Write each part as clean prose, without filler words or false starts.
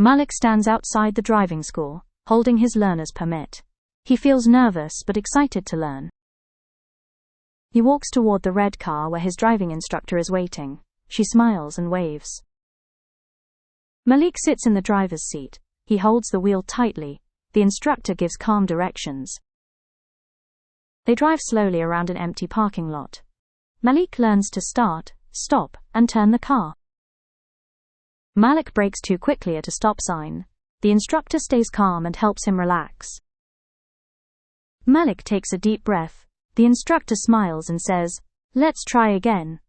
Malik stands outside the driving school, holding his learner's permit. He feels nervous but excited to learn. He walks toward the red car where his driving instructor is waiting. She smiles and waves. Malik sits in the driver's seat. He holds the wheel tightly. The instructor gives calm directions. They drive slowly around an empty parking lot. Malik learns to start, stop, and turn the car. Malik brakes too quickly at a stop sign. The instructor stays calm and helps him relax. Malik takes a deep breath. The instructor smiles and says, "Let's try again."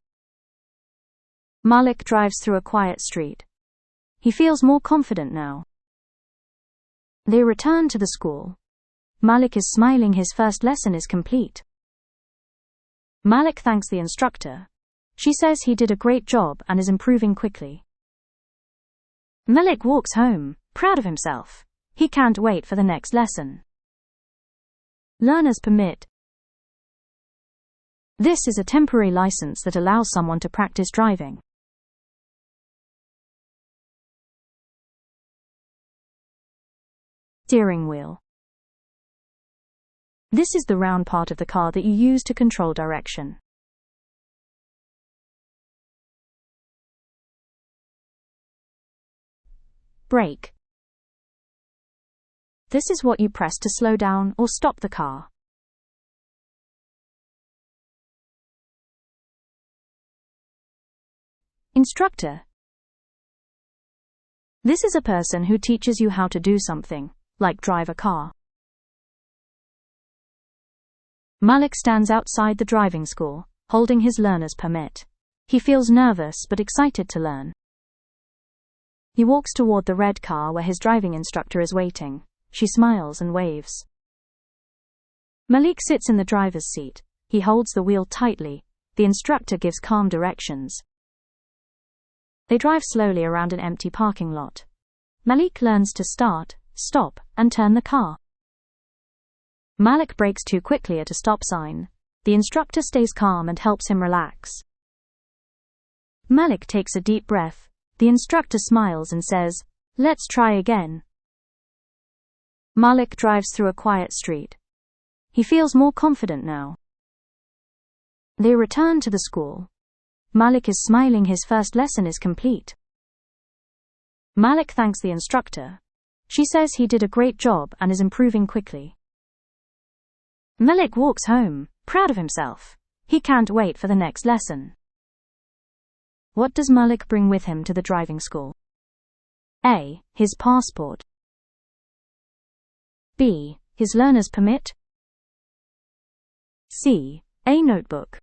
Malik drives through a quiet street. He feels more confident now. They return to the school. Malik is smiling. His first lesson is complete. Malik thanks the instructor. She says he did a great job and is improving quickly. Malik walks home, proud of himself. He can't wait for the next lesson. Learner's permit. This is a temporary license that allows someone to practice driving. Steering wheel. This is the round part of the car that you use to control direction. Brake. This is what you press to slow down or stop the car. Instructor. This is a person who teaches you how to do something, like drive a car. Malik stands outside the driving school, holding his learner's permit. He feels nervous but excited to learn. He walks toward the red car where his driving instructor is waiting. She smiles and waves. Malik sits in the driver's seat. He holds the wheel tightly. The instructor gives calm directions. They drive slowly around an empty parking lot. Malik learns to start, stop, and turn the car. Malik brakes too quickly at a stop sign. The instructor stays calm and helps him relax. Malik takes a deep breath. The instructor smiles and says, "Let's try again." Malik drives through a quiet street. He feels more confident now. They return to the school. Malik is smiling. His first lesson is complete. Malik thanks the instructor. She says he did a great job and is improving quickly. Malik walks home, proud of himself. He can't wait for the next lesson. What does Malik bring with him to the driving school? A. His passport. B. His learner's permit. C. A notebook.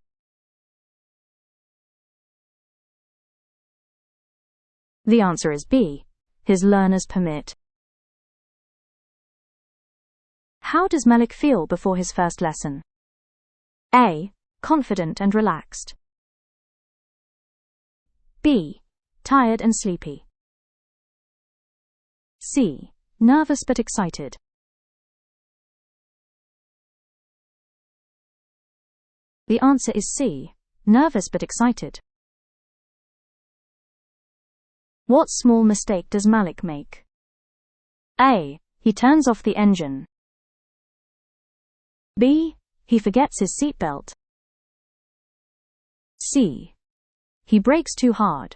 The answer is B. His learner's permit. How does Malik feel before his first lesson? A. Confident and relaxed. B. Tired and sleepy. C. Nervous but excited. The answer is C. Nervous but excited. What small mistake does Malik make? A. He turns off the engine. B. He forgets his seatbelt. C. He brakes too hard.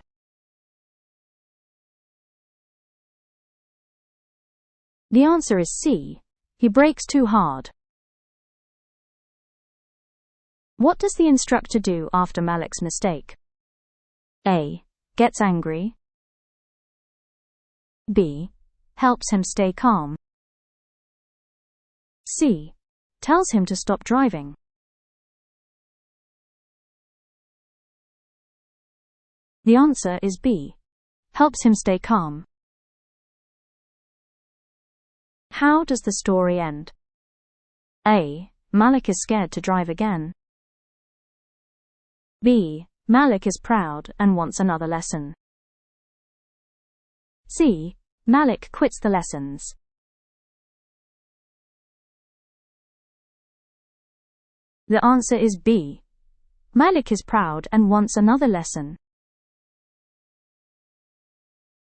The answer is C. He brakes too hard. What does the instructor do after Malik's mistake? A. Gets angry. B. Helps him stay calm. C. Tells him to stop driving. The answer is B. Helps him stay calm. How does the story end? A. Malik is scared to drive again. B. Malik is proud and wants another lesson. C. Malik quits the lessons. The answer is B. Malik is proud and wants another lesson.